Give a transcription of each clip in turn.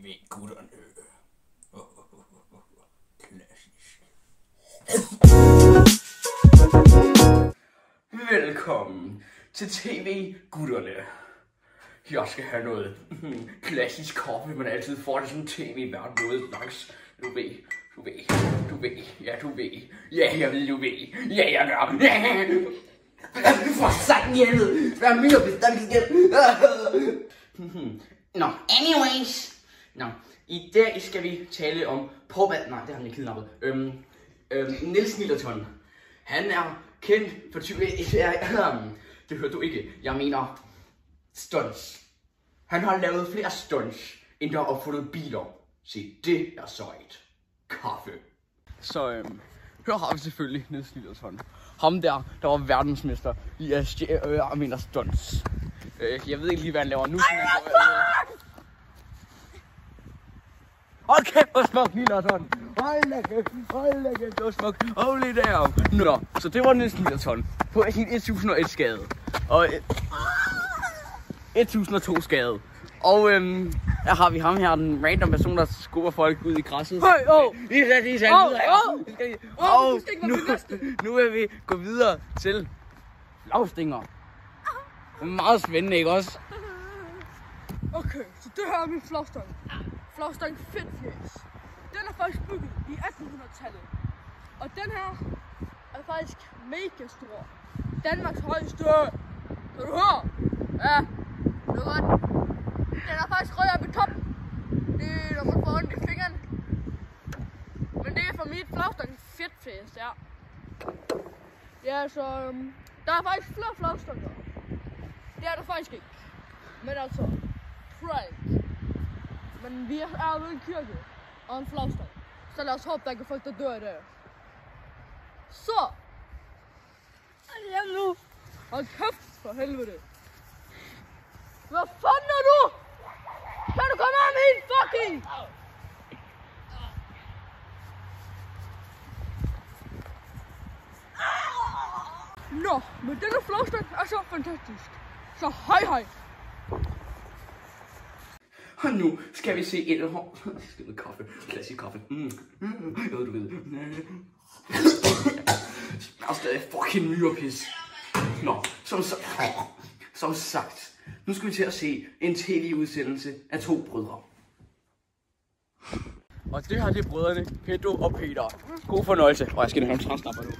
TV-gutterne. Klassisk. Velkommen til TV-gutterne. Jeg skal have noget klassisk kaffe, man altid får det sådan tv-vært noget slags. Du ved. Ja, du ved. Ja, jeg ved, du ved. Ja, jeg gør. For satan helvede. Hvad er min bestandsgæld? Nå, anyways. Nå, i dag skal vi tale om Påvald. Nej, det har han ikke kidnappet. Niels Millerton. Han er kendt for det hørte du ikke. Jeg mener stunts. Han har lavet flere stunts, end der har opfundet biler. Se, det er sejt. Kaffe. Så her har vi selvfølgelig Niels Millerton. Ham der var verdensmester i at stjæle stunts. Jeg ved ikke lige, hvad han laver nu. Hold kæft, hvor smuk, Millerton. Hold da kæft, det var smuk. Holy damn. Nå, så det var Niels Millerton på sin 1001 skade. Og 1002 skade. Og der har vi ham her, den random person, der skubber folk ud i græsset. Nu vil vi gå videre til flagstænger. Meget spændende, ikke også? Okay, så det her er min flagstang. Flagstang Fedtfjæs. Den er faktisk bygget i 1800-tallet. Og den her er faktisk mega stor. Danmarks højeste. Kan du høre? Ja, det er godt. Den er faktisk rød op i toppen. Det er, når man får ondt i fingrene. Men det er for mit flagstang Fedtfjæs, ja. Ja, så der er faktisk flere flagstanger. Det er der faktisk ikke. Men altså, prank. Men vi er ved en kirke og en flagstang. Så lad os håbe, der ikke er folk, der dør i dag. Så! Hjem nu! Hold kæft for helvede! Hvad fanden er du? Kan du komme af med en fucking? Nå, men denne flagstang er så fantastisk. Så hej. Og nu skal vi se et år. Jeg skal noget kaffe. Klassisk kaffe. Jeg ved, du ved. Smager stadig fucking myrepis. Nå, som sagt. Nu skal vi til at se en tv-udsendelse af to brødre. Og det her, det er brødrene Pedro og Peter. God fornøjelse. Og jeg skal have en træsnapper nu.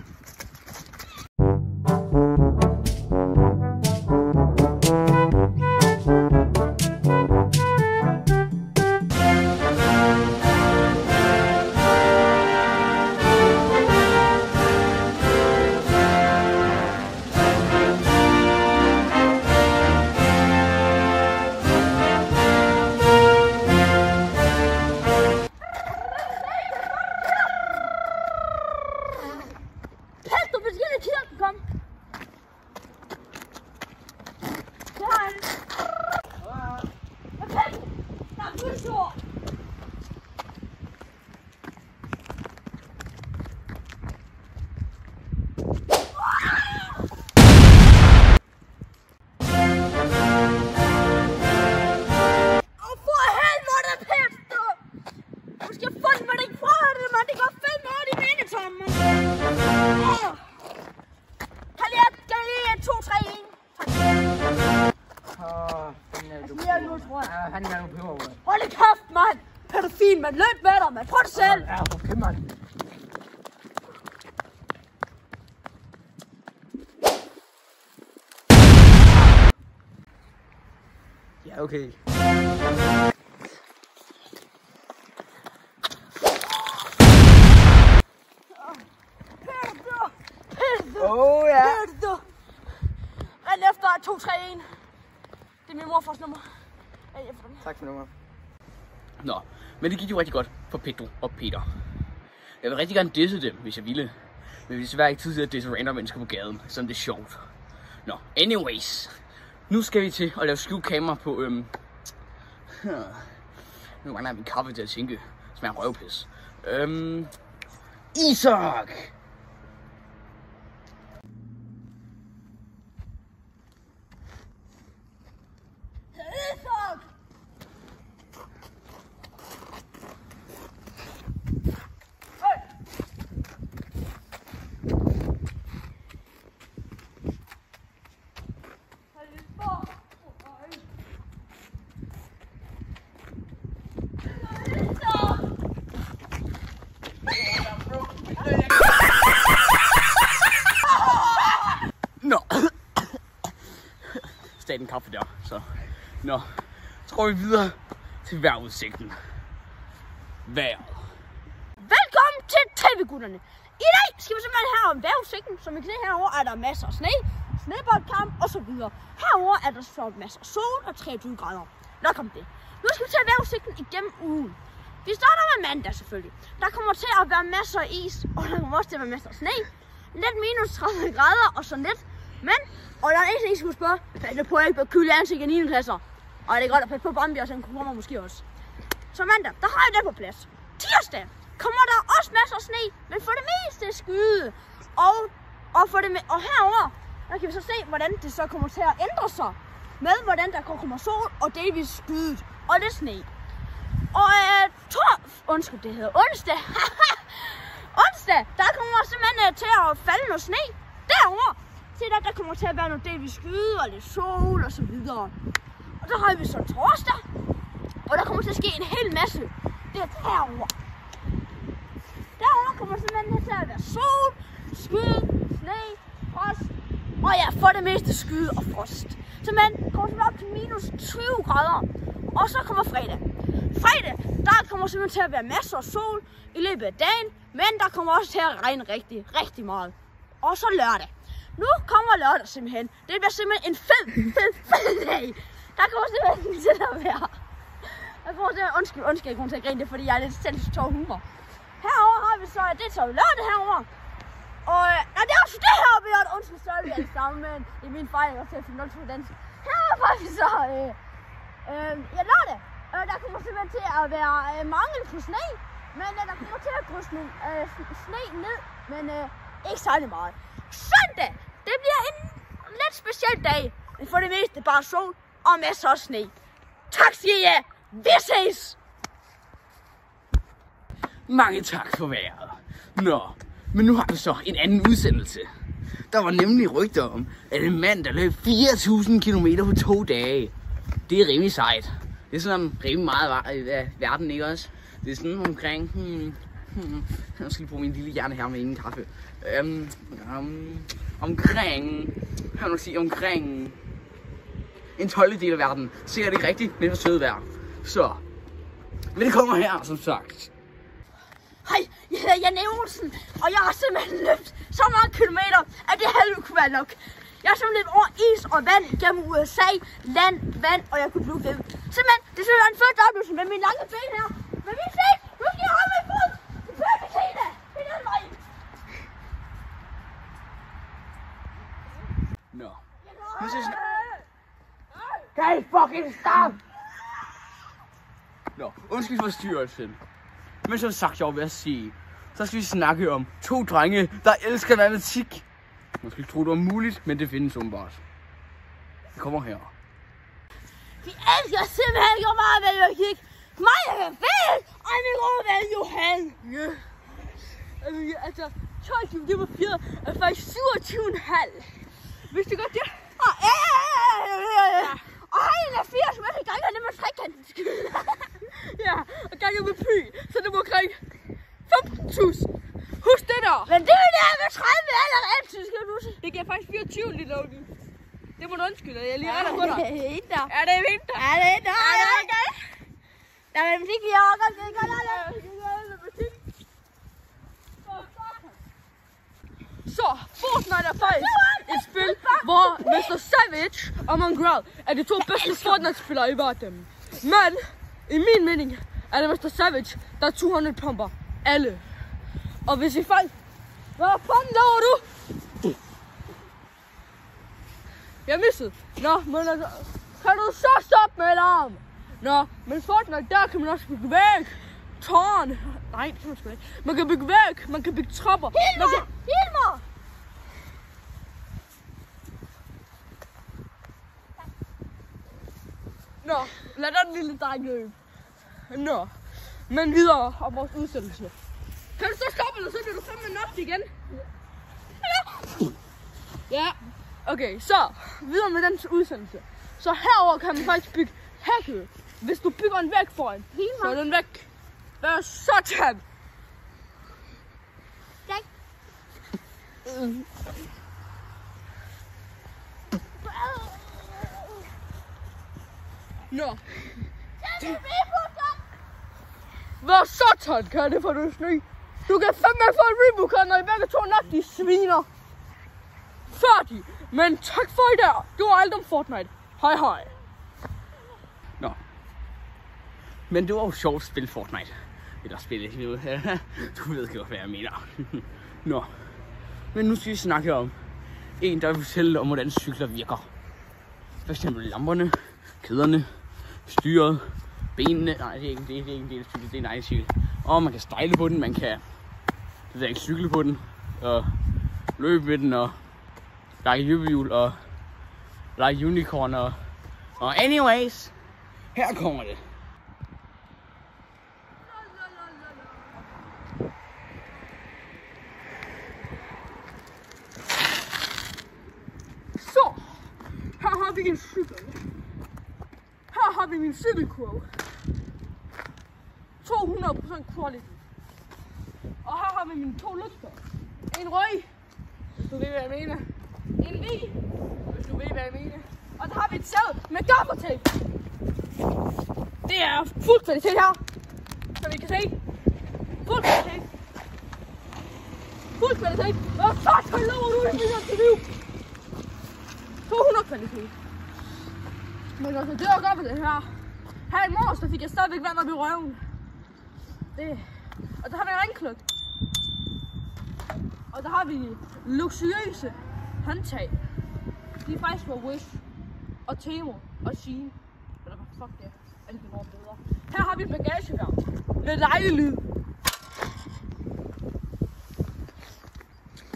Hold kæft, mand! Pædofil, man løb med dig, man. Prøv det selv! Ja, okay, mand. Ja, okay. Åh, ja. Rend efter 2, 3, 1. Det er min morfars nummer. Tak for nummeret. Nå, men det gik jo rigtig godt for Pedro og Peter. Jeg vil rigtig gerne disse dem, hvis jeg ville. Men vi desværre ikke tid til at disse random mennesker på gaden, som det er sjovt. Nå, anyways. Nu skal vi til at lave skjult kamera på, nu mangler jeg min kaffe til at tænke. Smager røvpis. Isak! kaffe der. Så så går vi videre til vejrudsigten. Vejret. Velkommen til TV-gutterne. I dag skal vi simpelthen have om vejrudsigten. Som I kan se herovre er der masser af sne, sneboldkamp og så videre. Herovre er der så masser af sol og 23 grader. Nok om det. Nu skal vi tage vejrudsigten igennem ugen. Vi starter med mandag selvfølgelig. Der kommer til at være masser af is, og der kommer også til at være masser af sne. Lidt minus 30 grader og sådan lidt. Men, og der er en ting, I skal spørge. Pas på ikke at køle ansigt i 9. klasser. Og det er godt at passe på Bambi, og så kommer måske også. Så mandag, der har jeg det på plads. Tirsdag kommer der også masser af sne, men for det meste skyde. Og herover der kan vi så se, hvordan det så kommer til at ændre sig. Med hvordan der kommer sol og delvis skydet og lidt sne. Og onsdag. Onsdag, der kommer simpelthen til at falde noget sne. Derovre, se der kommer til at være noget delvis skyde og lidt sol og så videre. Og så har vi så torsdag, og der kommer til at ske en hel masse. Det er derovre. Derovre kommer simpelthen til at være sol, skyde, sne, frost. Og ja, for det meste skyde og frost. Så man kommer simpelthen op til minus 20 grader. Og så kommer fredag. Fredag, der kommer simpelthen til at være masser af sol i løbet af dagen. Men der kommer også til at regne rigtig, rigtig meget. Og så lørdag. Nu kommer lørdag simpelthen. Det bliver simpelthen en fed dag. Der kommer simpelthen til at være. Undskyld, jeg kommer til at grine det, fordi jeg er lidt sindssygt tår humor. Herover har vi så, det er så lørdag herover. Og det er også det her, vi har undskyld, så er vi alle sammen, men det er min fejl, og til at finde noget på dansk. Herover har vi så, lørdag. Der kommer simpelthen til at være mangel på sne, men der kommer til at drysse nogle sne ned, men ikke særlig meget. Søndag, det bliver en lidt speciel dag, men for det meste bare sol og masser af sne. Tak siger jeg. Vi ses! Mange tak for vejret. Men nu har vi så en anden udsendelse. Der var nemlig rygter om, at en mand, der løb 4.000 km på 2 dage. Det er rimelig sejt. Det er sådan rimelig meget af verden, ikke også? Det er sådan omkring... Jeg skal lige bruge min lille hjerne her med ingen kaffe. Omkring en 12. del af verden. Sikkert ikke rigtigt, men det er sødt vejr. Så, men det kommer her, som sagt. Hej, jeg hedder Janne Olsen, og jeg har simpelthen løbet så mange kilometer, at det halve kunne være nok. Jeg har simpelthen løbet over is og vand gennem USA, land, vand, og jeg kunne blive ved. Simpelthen, det synes jeg er en fed oplevelse med mine lange ben her. Men vi ses, nu skal jeg holde mig i fod. Det fører vi til det. Det er den vej. Nu ses vi. Kan I fucking stop? Undskyld for styrelsen. Men som sagt, jeg var ved at sige, så skal vi snakke om 2 drenge, der elsker matematik. Man skal ikke tro, det var muligt, men det findes åbenbart. Det kommer her. Vi elsker simpelthen ikke meget matematik. Mig er fedt, og min gode ven Johan. Altså, 12 divideret på 4 er faktisk 27,5. Vidste du godt det? Og hegnet er 80, men jeg ganger det med trekanten. Ja, og ganger med py, så det må omkring 15.000. Husk det der. Men det vil jeg med 30 eller altid, skal du sige. Det giver faktisk 24 lidt lovlig. Det må du undskylde, jeg lige retter på dig. Ja, det er vinter. Ja, det er vinter. Ja, det er vinter. Ja, det er okay. Der er musik, vi har også. Det er godt, Så, Fortnite er faktisk et spil, hvor Mr. Savage og Mongrel er de 2 bedste Fortnite-spillere i verden. Men, i min mening, er det Mr. Savage, der er 200 pumper. Alle. Og hvis I faldt... Hvad fanden laver du? Jeg missede. Men altså... Kan du så stoppe med alarm? Men Fortnite, der kan man også bygge væk. Tårn. Nej, det kan man sgu ikke. Man kan bygge væk. Man kan bygge trapper. Hild mig! Lad den lille dreng løbe. Men videre om vores udsendelse. Kan du så stoppe, eller så bliver du fandme nok igen? Ja. Okay, så videre med den udsendelse. Så herover kan man faktisk bygge hække. Hvis du bygger en væg foran, så er den væk. Vær så tab. Nå. Hvad satan kan det for du sny? Du kan fandme få en Reebok, når I begge to nok de sviner. Færdig. Men tak for i dag. Det var alt om Fortnite. Hej hej. Nå. Men det var jo sjovt at spille Fortnite. Eller spille ikke noget. Du ved godt, hvad jeg mener. Nå. Men nu skal vi snakke om en, der vil fortælle om, hvordan cykler virker. For eksempel lamperne, kæderne, styret, benene. Nej, det er ikke en del af cyklen, det er en egen cykel. Og man kan stejle på den, man kan ikke cykle på den, og løbe med den, og lege hjulhjul, og lege unicorn, og anyways, her kommer det. Så, her har vi en cykel. Her har vi min cykelkurve. 200% quality. Og her har vi mine 2 lygter. En rød, hvis du ved, hvad jeg mener. En hvid, hvis du ved, hvad jeg mener. Og så har vi et sæde med gaffertape. Det er fuld kvalitet her, som I kan se. Fuld kvalitet. Fuld kvalitet. Og så lover du ikke videre til liv. 200 kvalitet. Men altså, det var godt for det her. Her i morges, der fik jeg stadigvæk vand op i røven. Det. Og så har vi en ringklokke. Og der har vi luksuriøse håndtag. De er faktisk fra Wish og Temo og Shein. Eller hvad fuck det er. Alt det går bedre. Her har vi et bagageværn med lejelyd.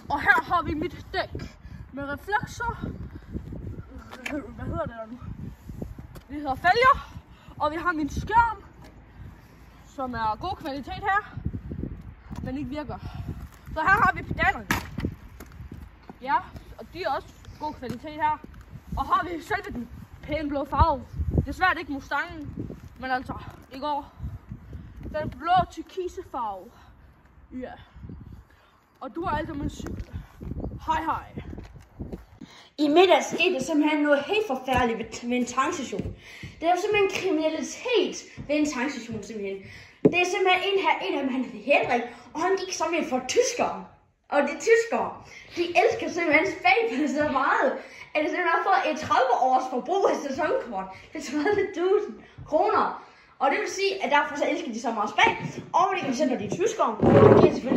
Og her har vi mit dæk med reflekser. Hvad hedder det der nu? Det hedder fælger. Og vi har min skærm, som er god kvalitet her, men ikke virker. Så her har vi pedalerne. Ja, og de er også god kvalitet her. Og har vi selve den pæne blå farve. Desværre ikke Mustangen, men altså, det går. Den blå turkise farve. Ja. Og du har altså min cykel. Hej hej. I middag skete der simpelthen noget helt forfærdeligt ved en tankstation. Det er simpelthen kriminalitet ved en tankstation simpelthen. Det er simpelthen en af dem, han hed Henrik, og han gik simpelthen for tyskere. Og de tyskere, de elsker simpelthen spagpiller så meget, at det simpelthen har fået et 30-års forbrug af sæsonkort til 30.000 kroner. Og det vil sige, at derfor så elsker de så meget spag. Og det kan vi se, når de er tyskere, de giver selvfølgelig